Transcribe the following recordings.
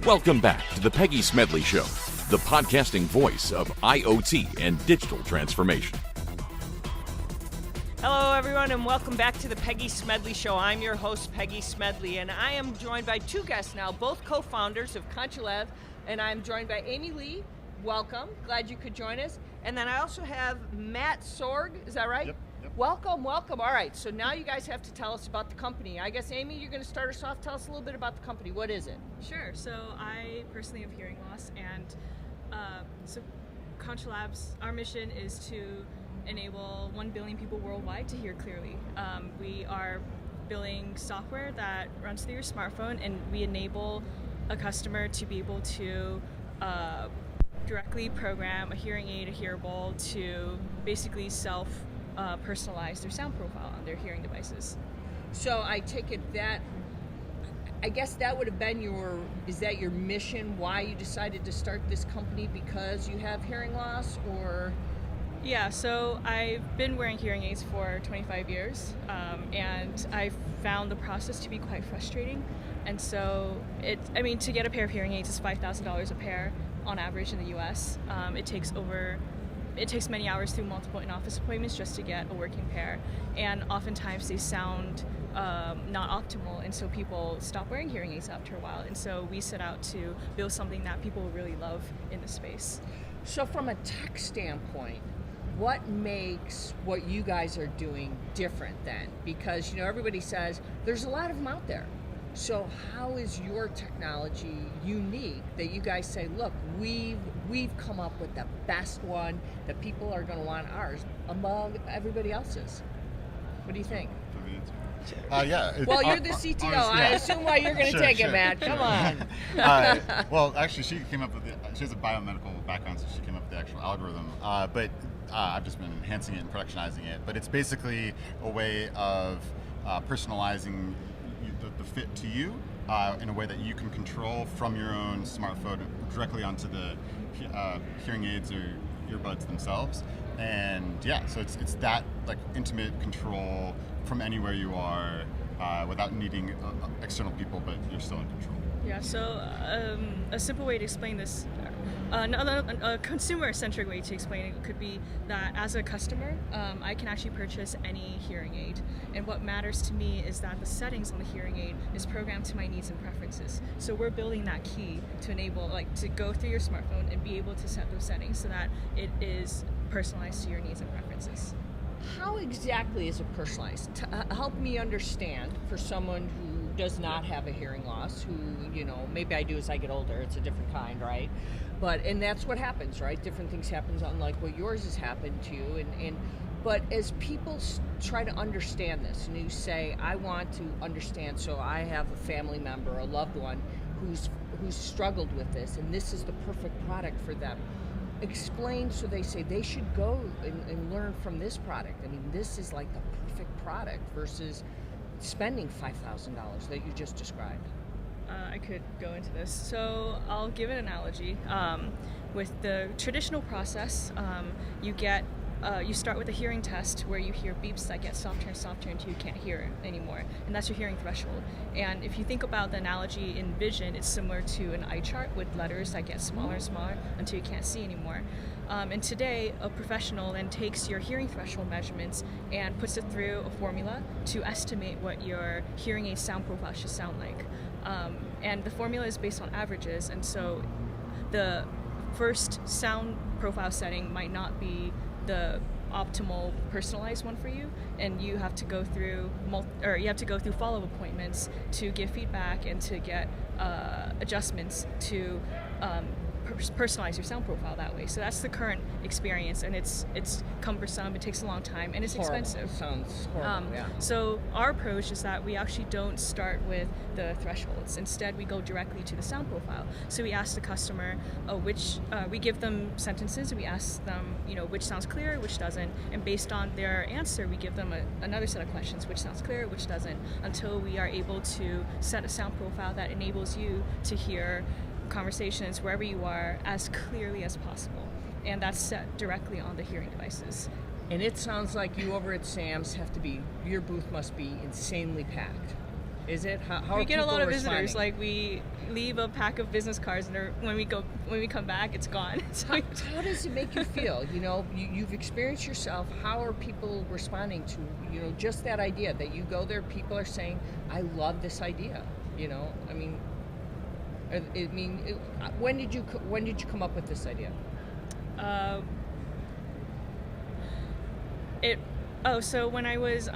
Welcome back to the Peggy Smedley Show, the podcasting voice of IoT and digital transformation. Hello, everyone, and welcome back to the Peggy Smedley Show. I'm your host, Peggy Smedley, and I am joined by two guests now, both co-founders of ContraLab, and I'm joined by Amy Lee. Welcome. Glad you could join us. And then I also have Matt Sorg. Is that right? Yep. Welcome. All right, so now you guys have to tell us about the company. I guess, Amy, you're going to start us off. Tell us a little bit about the company. What is it? Sure. So I personally have hearing loss, and so ContraLab's, our mission is to enable 1 billion people worldwide to hear clearly. We are building software that runs through your smartphone, and we enable a customer to be able to directly program a hearing aid, a hearable, to basically personalize their sound profile on their hearing devices. So I take it that, I guess that would have been is that your mission, why you decided to start this company, because you have hearing loss, or? Yeah, so I've been wearing hearing aids for 25 years, and I found the process to be quite frustrating. And so to get a pair of hearing aids is $5,000 a pair on average in the US. It takes many hours through multiple in-office appointments just to get a working pair, and oftentimes they sound not optimal, and so people stop wearing hearing aids after a while. And so we set out to build something that people really love in the space. So from a tech standpoint, what makes what you guys are doing different then? Because everybody says there's a lot of them out there. So how is your technology unique that you guys say, look, we've come up with the best one that people are going to want ours among everybody else's? What do you think? Yeah. Well, you're the CTO. I assume why you're going to take it, Matt. Come on. Well, actually, she came up with she has a biomedical background, so she came up with the actual algorithm. But I've just been enhancing it and productionizing it. But it's basically a way of personalizing the fit to you in a way that you can control from your own smartphone directly onto the hearing aids or earbuds themselves. And yeah, so it's that like intimate control from anywhere you are without needing external people, but you're still in control. Yeah, so a simple way to explain this, a consumer-centric way to explain it could be that as a customer, I can actually purchase any hearing aid. And what matters to me is that the settings on the hearing aid is programmed to my needs and preferences. So we're building that key to enable, to go through your smartphone and be able to set those settings so that it is personalized to your needs and preferences. How exactly is it personalized? Help me understand, for someone who does not have a hearing loss, who, maybe I do as I get older, it's a different kind, right? And that's what happens, right? Different things happen, unlike what yours has happened to you. But as people try to understand this, and you say, I want to understand, so I have a family member, a loved one, who's struggled with this, and this is the perfect product for them. Explain, so they say they should go and learn from this product. I mean, this is like the perfect product versus spending $5,000 that you just described. I could go into this. So I'll give an analogy. With the traditional process, you start with a hearing test where you hear beeps that get softer and softer until you can't hear it anymore, and that's your hearing threshold. And if you think about the analogy in vision, it's similar to an eye chart with letters that get smaller and smaller until you can't see anymore. And today, a professional then takes your hearing threshold measurements and puts it through a formula to estimate what your hearing aid sound profile should sound like. And the formula is based on averages, and so the first sound profile setting might not be the optimal personalized one for you, and you have to go through follow-up appointments to give feedback and to get adjustments to personalize your sound profile that way. So that's the current experience, and it's cumbersome, it takes a long time, and it's expensive. Sounds horrible, yeah. So our approach is that we actually don't start with the thresholds. Instead, we go directly to the sound profile. So we ask the customer we give them sentences, we ask them, which sounds clear, which doesn't, and based on their answer, we give them another set of questions, which sounds clear, which doesn't, until we are able to set a sound profile that enables you to hear conversations wherever you are as clearly as possible, and that's set directly on the hearing devices. And it sounds like you over at Sam's your booth must be insanely packed. Is it? How We are get a people lot of responding? visitors. Like we leave a pack of business cards, and when we come back, it's gone. So How does it make you feel? You know, you've experienced yourself. How are people responding to, you know, just that idea that you go there? People are saying, "I love this idea." You know, I mean, when did you come up with this idea? So when I was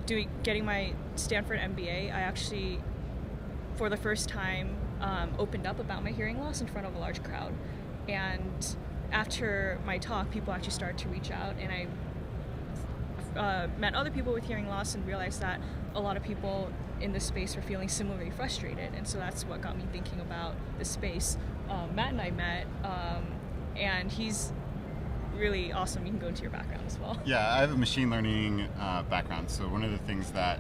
getting my Stanford MBA, I actually, for the first time, opened up about my hearing loss in front of a large crowd. And after my talk, people actually started to reach out, and I met other people with hearing loss and realized that a lot of people in this space were feeling similarly frustrated. And so that's what got me thinking about this space. Matt and I met, and he's really awesome. You can go into your background as well. Yeah, I have a machine learning background. So one of the things that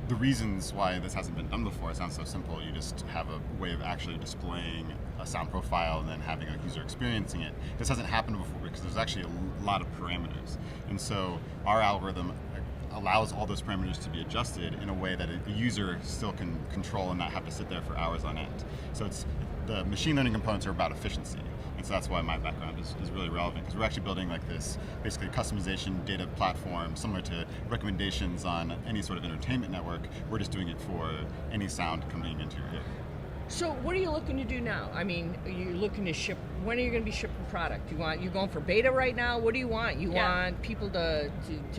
the reasons why this hasn't been done before, it sounds so simple. You just have a way of actually displaying a sound profile and then having a user experiencing it. This hasn't happened before because there's actually a lot of parameters. And so our algorithm allows all those parameters to be adjusted in a way that a user still can control and not have to sit there for hours on end. So the machine learning components are about efficiency. And so that's why my background is really relevant, because we're actually building like this basically customization data platform similar to recommendations on any sort of entertainment network. We're just doing it for any sound coming into your ear. So what are you looking to do now? I mean, you're looking to ship. When are you going to be shipping product? You're going for beta right now? What do you want? You want people to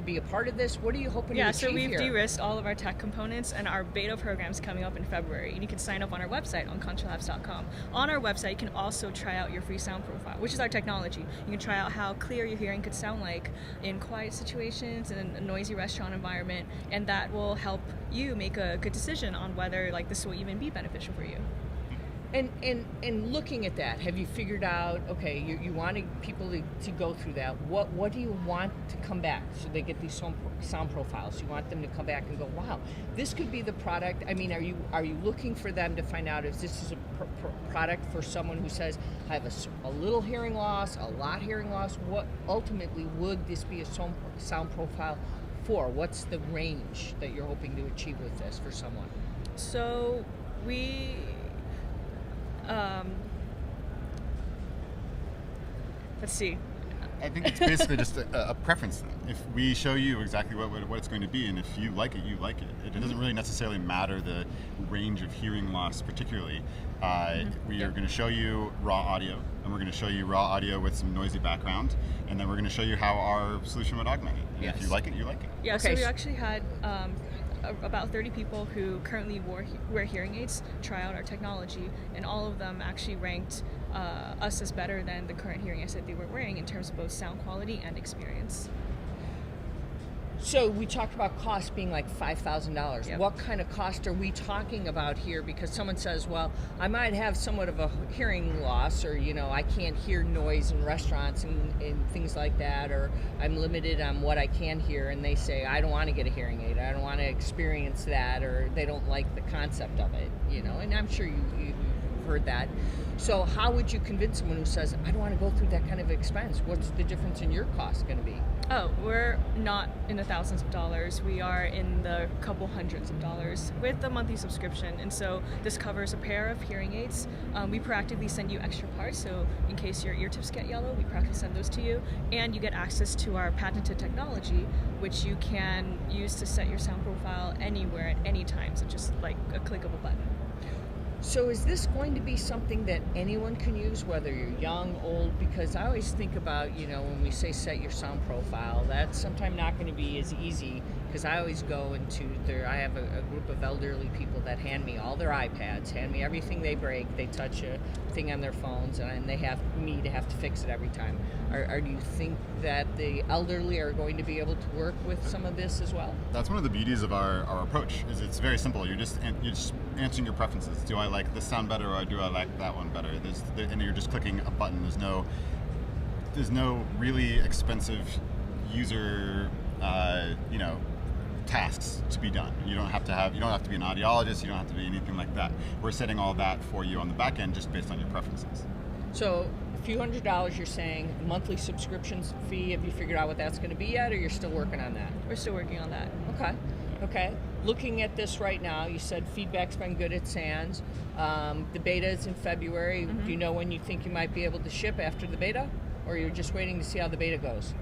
be a part of this? What are you hoping to achieve so we've here? de-risked all of our tech components, and our beta program's coming up in February. And you can sign up on our website on ContraLabs.com. On our website, you can also try out your free sound profile, which is our technology. You can try out how clear your hearing could sound like in quiet situations, in a noisy restaurant environment, and that will help you make a good decision on whether like this will even be beneficial for you. And looking at that, have you figured out, okay, you wanted people to go through that. What do you want to come back so they get these sound profiles? You want them to come back and go, wow, this could be the product. I mean, are you looking for them to find out if this is a product for someone who says, I have a little hearing loss, a lot hearing loss? What ultimately would this be a sound profile for? What's the range that you're hoping to achieve with this for someone? So we... let's see. I think it's basically just a preference thing. If we show you exactly what it's going to be, and if you like it, you like it. It doesn't really necessarily matter the range of hearing loss particularly. We are going to show you raw audio, and we're going to show you raw audio with some noisy background, and then we're going to show you how our solution would augment it. And if you like it, you like it. Yeah, Okay. so we actually had about 30 people who currently wear hearing aids try out our technology, and all of them actually ranked us as better than the current hearing aids that they were wearing in terms of both sound quality and experience. So we talked about cost being like $5,000. Yep. What kind of cost are we talking about here? Because someone says, well, I might have somewhat of a hearing loss, or, you know, I can't hear noise in restaurants and things like that, or I'm limited on what I can hear, and they say, I don't want to get a hearing aid, I don't want to experience that, or they don't like the concept of it, you know, and I'm sure you've heard that. So how would you convince someone who says, I don't want to go through that kind of expense? What's the difference in your cost going to be? Oh, we're not in the thousands of dollars. We are in the couple hundreds of dollars with the monthly subscription. And so this covers a pair of hearing aids. We proactively send you extra parts, so in case your ear tips get yellow, we proactively send those to you. And you get access to our patented technology, which you can use to set your sound profile anywhere at any time. So just like a click of a button. So is this going to be something that anyone can use, whether you're young, old? Because I always think about, you know, when we say set your sound profile, that's sometimes not going to be as easy, because I always go into I have a group of elderly people that hand me all their iPads, hand me everything they break, they touch a thing on their phones, and they have me to have to fix it every time. Do you think that the elderly are going to be able to work with some of this as well? That's one of the beauties of our approach, is it's very simple. You're just answering your preferences. Do I like this sound better, or do I like that one better? And you're just clicking a button. There's no really expensive user tasks to be done. You don't have to be an audiologist, you don't have to be anything like that. We're setting all that for you on the back end just based on your preferences. So a few $100s, you're saying, monthly subscription fee. Have you figured out what that's going to be yet, or you're still working on that? We're still working on that. Okay. looking at this right now, you said feedback's been good at SANS. The beta is in February. Do you know when you think you might be able to ship after the beta? Or you're just waiting to see how the beta goes?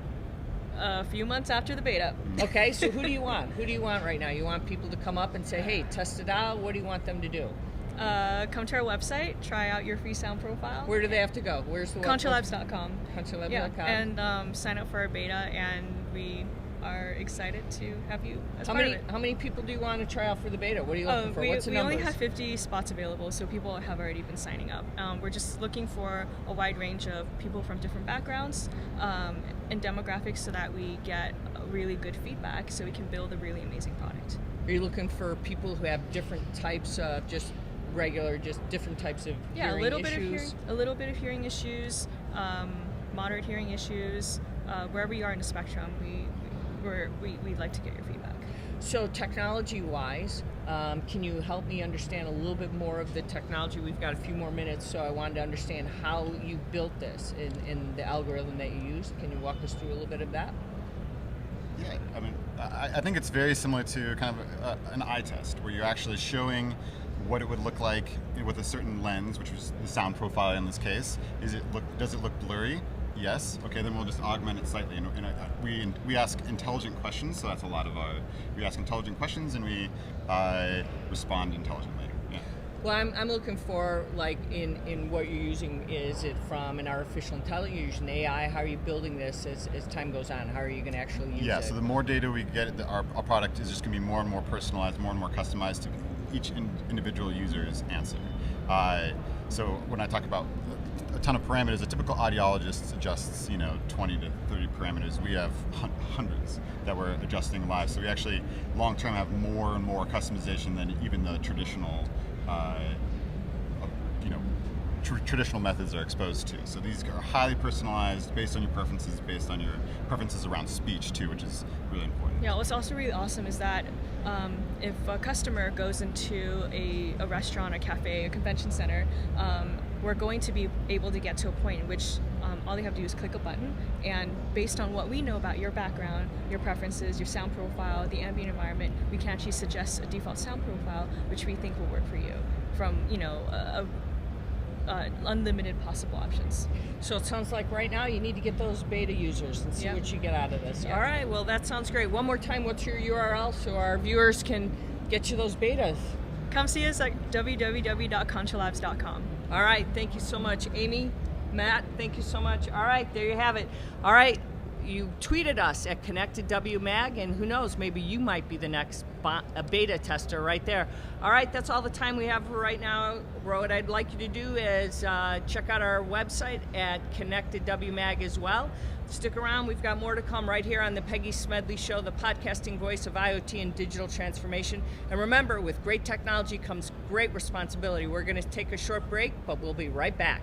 A few months after the beta. Okay, so who do you want? Who do you want right now? You want people to come up and say, hey, test it out? What do you want them to do? Come to our website, try out your free sound profile. Where do they have to go? Where's the ContraLabs.com. ContraLabs.com. Yeah, and sign up for our beta, and we are excited to have you as part of it. How many people do you want to try out for the beta? What are you looking for? What's the numbers? We only have 50 spots available, so people have already been signing up. We're just looking for a wide range of people from different backgrounds and demographics so that we get really good feedback so we can build a really amazing product. Are you looking for people who have different types of just different types of hearing issues? A little bit of hearing issues, moderate hearing issues, wherever you are in the spectrum, we'd like to get your feedback. So technology-wise, can you help me understand a little bit more of the technology? We've got a few more minutes, so I wanted to understand how you built this in the algorithm that you used. Can you walk us through a little bit of that? Yeah, I mean, I think it's very similar to kind of an eye test, where you're actually showing what it would look like with a certain lens, which was the sound profile in this case. Does it look blurry? Yes. Okay, then we'll just augment it slightly. And we ask intelligent questions, so that's a lot of we ask intelligent questions and we respond intelligently. Yeah. Well, I'm looking for, like, in what you're using, is it from an artificial intelligence, you're using AI? How are you building this as time goes on? How are you going to actually use it? Yeah, so the more data we get, our product is just going to be more and more personalized, more and more customized to each individual user's answer. So when I talk about a ton of parameters, a typical audiologist adjusts 20 to 30 parameters. We have hundreds that we're adjusting live. So we actually long term have more and more customization than even the traditional traditional methods are exposed to. So these are highly personalized based on your preferences around speech too, which is really important. Yeah, what's also really awesome is that if a customer goes into a restaurant, a cafe, a convention center, we're going to be able to get to a point in which all they have to do is click a button, and based on what we know about your background, your preferences, your sound profile, the ambient environment, we can actually suggest a default sound profile which we think will work for you from unlimited possible options. So it sounds like right now you need to get those beta users and see what you get out of this. Yeah. All right, well, that sounds great. One more time, what's your URL so our viewers can get you those betas? Come see us at www.contralabs.com. All right, thank you so much. Amy, Matt, thank you so much. All right, there you have it. All right, you tweeted us at ConnectedWMag, and who knows, maybe you might be the next beta tester right there. All right, that's all the time we have for right now. What I'd like you to do is check out our website at ConnectedWMag as well. Stick around, we've got more to come right here on the Peggy Smedley Show, the podcasting voice of IoT and digital transformation. And remember, with great technology comes great responsibility. We're going to take a short break, but we'll be right back.